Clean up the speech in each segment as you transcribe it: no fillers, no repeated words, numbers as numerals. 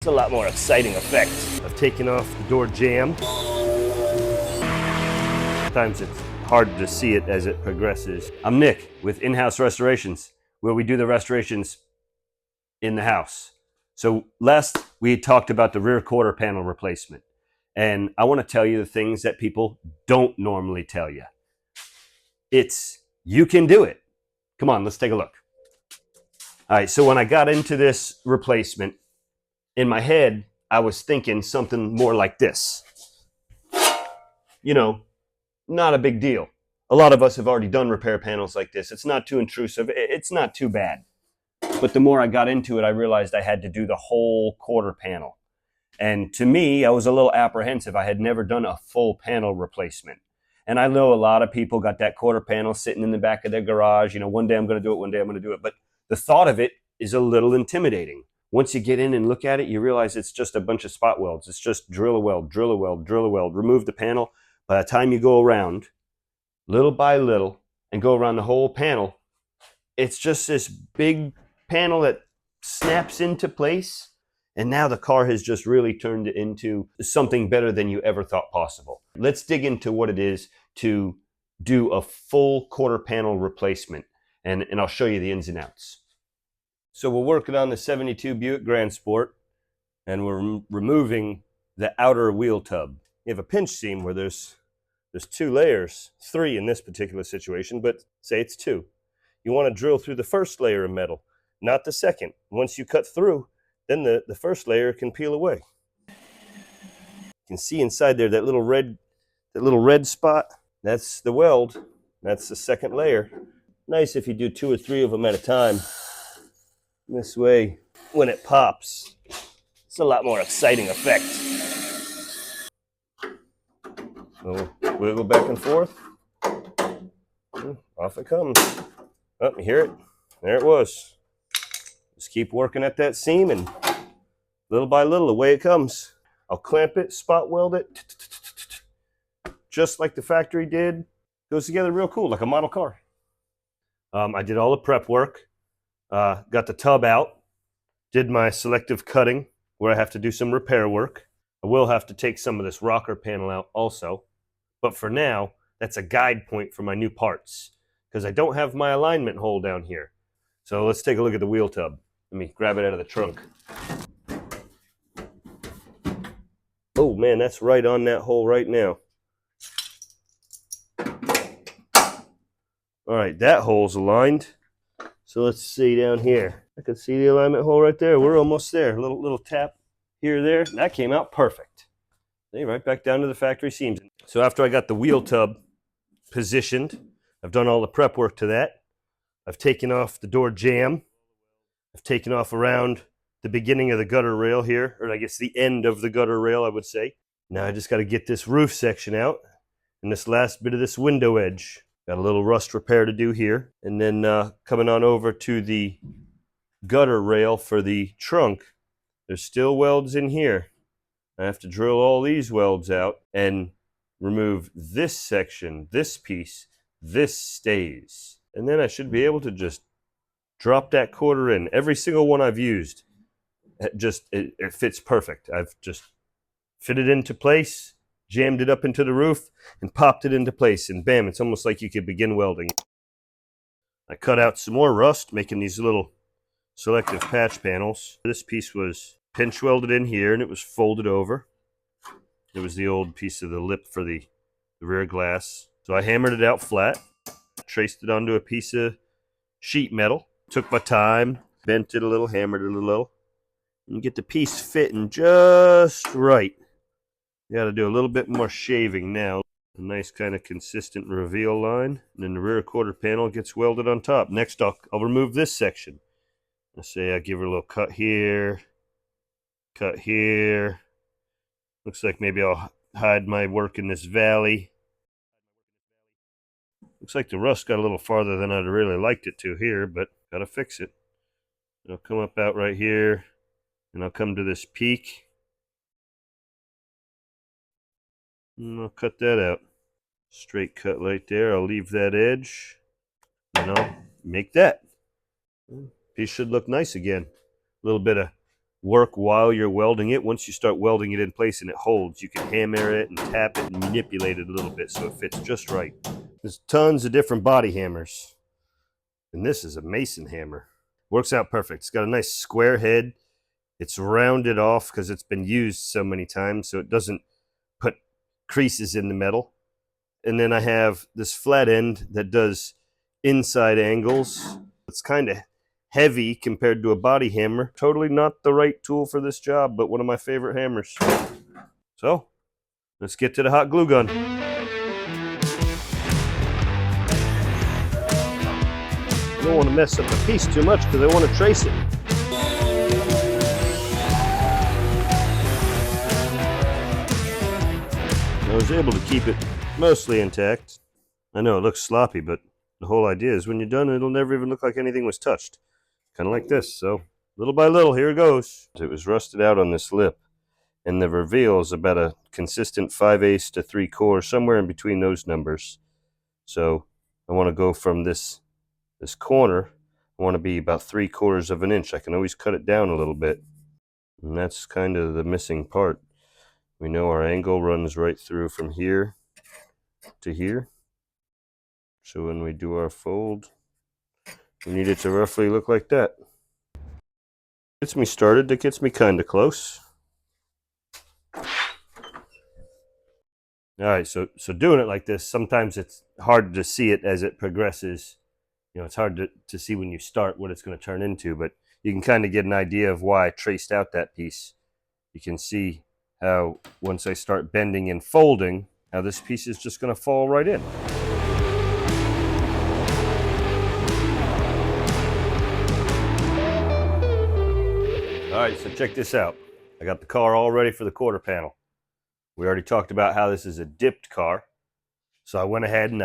a lot more exciting effect. I've taken off the door jamb. Sometimes it's hard to see it as it progresses. I'm Nick with In-House Restorations, where we do the restorations in the house. So last we talked about the rear quarter panel replacement, and I want to tell you the things that people don't normally tell you. It's, you can do it. Come on, let's take a look. All right, so when I got into this replacement, in my head, I was thinking something more like this. You know, not a big deal. A lot of us have already done repair panels like this. It's not too intrusive. It's not too bad. But the more I got into it, I realized I had to do the whole quarter panel. And to me, I was a little apprehensive. I had never done a full panel replacement. And I know a lot of people got that quarter panel sitting in the back of their garage. You know, one day I'm going to do it, one day I'm going to do it. But the thought of it is a little intimidating. Once you get in and look at it, you realize it's just a bunch of spot welds. It's just drill a weld, drill a weld, drill a weld, remove the panel. By the time you go around, little by little, and go around the whole panel, it's just this big panel that snaps into place. And now the car has just really turned it into something better than you ever thought possible. Let's dig into what it is to do a full quarter panel replacement. And I'll show you the ins and outs. So we're working on the 72 Buick Grand Sport, and we're removing the outer wheel tub. You have a pinch seam where there's two layers, three in this particular situation, but say it's two. You want to drill through the first layer of metal, not the second. Once you cut through, then the first layer can peel away. You can see inside there that little red spot. That's the weld. That's the second layer. Nice if you do 2 or 3 of them at a time. This way, when it pops, it's a lot more exciting effect. So wiggle back and forth. Off it comes. Oh, you hear it? There it was. Just keep working at that seam, and little by little, away it comes. I'll clamp it, spot weld it, just like the factory did. Goes together real cool, like a model car. I did all the prep work, got the tub out, did my selective cutting where I have to do some repair work. I will have to take some of this rocker panel out also, but for now, that's a guide point for my new parts, because I don't have my alignment hole down here. So let's take a look at the wheel tub. Let me grab it out of the trunk. Oh man, that's right on that hole right now. All right, that hole's aligned. So let's see down here. I can see the alignment hole right there. We're almost there. A little tap here, there. That came out perfect. See, right back down to the factory seams. So after I got the wheel tub positioned, I've done all the prep work to that. I've taken off the door jamb. I've taken off around the beginning of the gutter rail here, or I guess the end of the gutter rail, I would say. Now I just got to get this roof section out and this last bit of this window edge. Got a little rust repair to do here. And then coming on over to the gutter rail for the trunk, there's still welds in here. I have to drill all these welds out and remove this section, this piece. This stays. And then I should be able to just drop that quarter in. Every single one I've used, it fits perfect. I've just fitted into place, jammed it up into the roof, and popped it into place. And bam, it's almost like you could begin welding. I cut out some more rust, making these little selective patch panels. This piece was pinch welded in here, and it was folded over. It was the old piece of the lip for the rear glass. So I hammered it out flat, traced it onto a piece of sheet metal, took my time, bent it a little, hammered it a little, and get the piece fitting just right. You got to do a little bit more shaving now. A nice kind of consistent reveal line, and then the rear quarter panel gets welded on top. Next, I'll remove this section. Let's say I give her a little cut here, cut here. Looks like maybe I'll hide my work in this valley. Looks like the rust got a little farther than I'd really liked it to here, but gotta fix it. I'll come up out right here, and I'll come to this peak. And I'll cut that out. Straight cut right there. I'll leave that edge, and I'll make that. Piece should look nice again. A little bit of work while you're welding it. Once you start welding it in place and it holds, you can hammer it and tap it and manipulate it a little bit so it fits just right. There's tons of different body hammers, and this is a mason hammer. Works out perfect. It's got a nice square head. It's rounded off because it's been used so many times, so it doesn't put creases in the metal. And then I have this flat end that does inside angles. It's kind of heavy compared to a body hammer. Totally not the right tool for this job, but one of my favorite hammers. So let's get to the hot glue gun. I don't want to mess up the piece too much because I want to trace it. I was able to keep it mostly intact. I know it looks sloppy, but the whole idea is when you're done, it'll never even look like anything was touched. Kind of like this. So little by little, here it goes. It was rusted out on this lip, and the reveal is about a consistent 5/8 to 3/4, somewhere in between those numbers. So I want to go from this corner. I want to be about 3/4 of an inch. I can always cut it down a little bit, and that's kind of the missing part. We know our angle runs right through from here to here. So when we do our fold, we need it to roughly look like that. Gets me started, that gets me kind of close. All right, so doing it like this, sometimes it's hard to see it as it progresses. You know, it's hard to see when you start what it's going to turn into, but you can kind of get an idea of why I traced out that piece. You can see how once I start bending and folding, how this piece is just going to fall right in. All right, so check this out. I got the car all ready for the quarter panel. We already talked about how this is a dipped car. So I went ahead and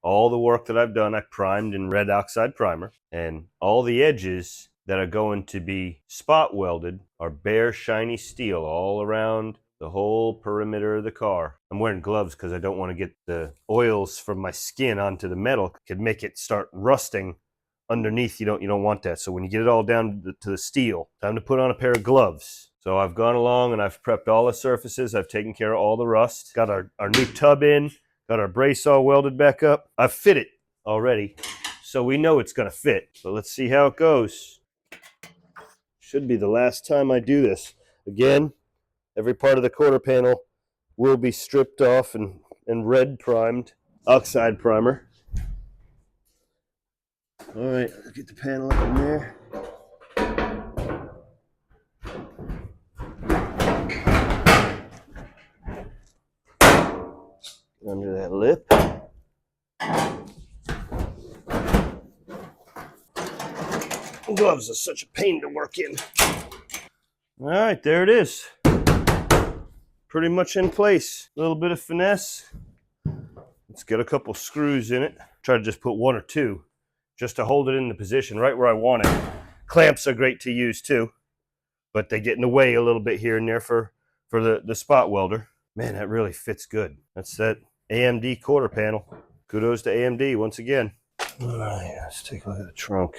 all the work that I've done, I primed in red oxide primer, and all the edges that are going to be spot welded are bare shiny steel all around the whole perimeter of the car. I'm wearing gloves because I don't want to get the oils from my skin onto the metal. It could make it start rusting underneath. You don't want that. So when you get it all down to the steel, time to put on a pair of gloves. So I've gone along and I've prepped all the surfaces. I've taken care of all the rust. Got our new tub in. Got our brace all welded back up. I've fit it already, so we know it's going to fit. So let's see how it goes. Should be the last time I do this. Again, every part of the quarter panel will be stripped off and red primed. Oxide primer. All right, let's get the panel up in there. Under that lip. Gloves are such a pain to work in. All right, there it is. Pretty much in place. A little bit of finesse. Let's get a couple screws in it. Try to just put one or two just to hold it in the position right where I want it. Clamps are great to use too, but they get in the way a little bit here and there for the spot welder. Man, that really fits good. That's that AMD quarter panel. Kudos to AMD once again. All right, let's take a look at the trunk.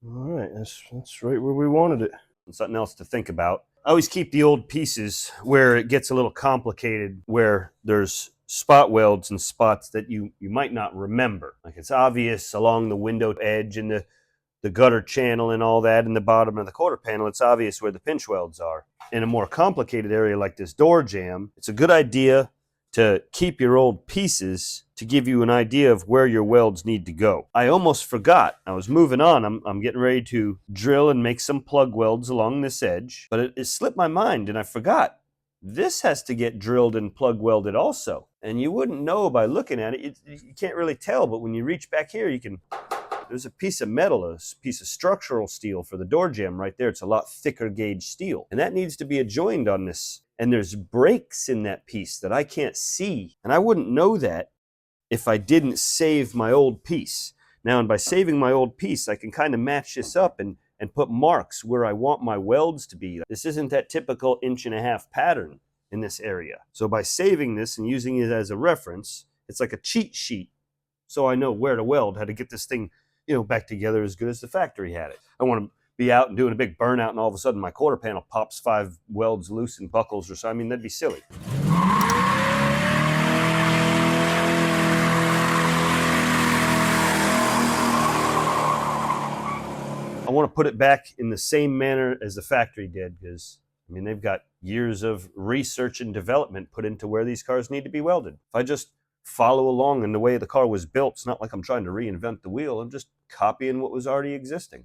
All right, that's right where we wanted it. And something else to think about. I always keep the old pieces where it gets a little complicated, where there's spot welds and spots that you might not remember. Like it's obvious along the window edge and the gutter channel and all that in the bottom of the quarter panel. It's obvious where the pinch welds are. In a more complicated area like this door jamb, it's a good idea to keep your old pieces to give you an idea of where your welds need to go. I almost forgot. I was moving on. I'm getting ready to drill and make some plug welds along this edge, but it slipped my mind and I forgot. This has to get drilled and plug welded also. And you wouldn't know by looking at it. You can't really tell, but when you reach back here, you can... There's a piece of metal, a piece of structural steel for the door jamb right there. It's a lot thicker gauge steel. And that needs to be adjoined on this. And there's breaks in that piece that I can't see. And I wouldn't know that if I didn't save my old piece. Now, and by saving my old piece, I can kind of match this up and put marks where I want my welds to be. This isn't that typical 1.5-inch pattern in this area. So by saving this and using it as a reference, it's like a cheat sheet. So I know where to weld, how to get this thing back together as good as the factory had it. I want to be out and doing a big burnout and all of a sudden my quarter panel pops 5 welds loose and buckles or so. I mean, that'd be silly. I want to put it back in the same manner as the factory did, because I mean, they've got years of research and development put into where these cars need to be welded. If I just follow along in the way the car was built, it's not like I'm trying to reinvent the wheel. I'm just copying what was already existing.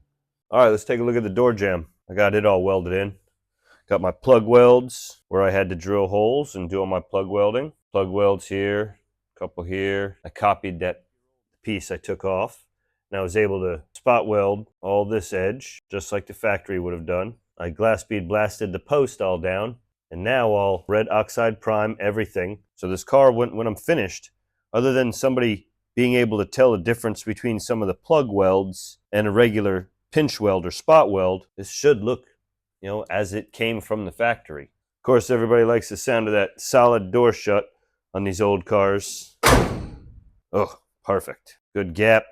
All right, let's take a look at the door jamb. I got it all welded in. Got my plug welds where I had to drill holes and do all my plug welding. Plug welds here, a couple here. I copied that piece I took off. And I was able to spot weld all this edge, just like the factory would have done. I glass bead blasted the post all down, and now I'll red oxide prime everything. So this car, when I'm finished, other than somebody being able to tell the difference between some of the plug welds and a regular pinch weld or spot weld, this should look, you know, as it came from the factory. Of course, everybody likes the sound of that solid door shut on these old cars. Oh, perfect. Good gap.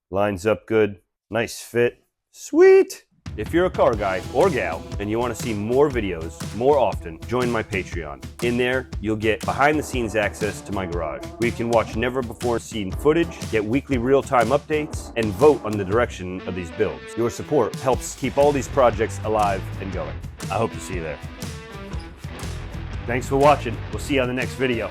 Lines up good, nice fit, sweet. If you're a car guy or gal and you want to see more videos more often, join my Patreon. In there, you'll get behind the scenes access to my garage, where you can watch never before seen footage, get weekly real-time updates, and vote on the direction of these builds. Your support helps keep all these projects alive and going. I hope to see you there. Thanks for watching. We'll see you on the next video.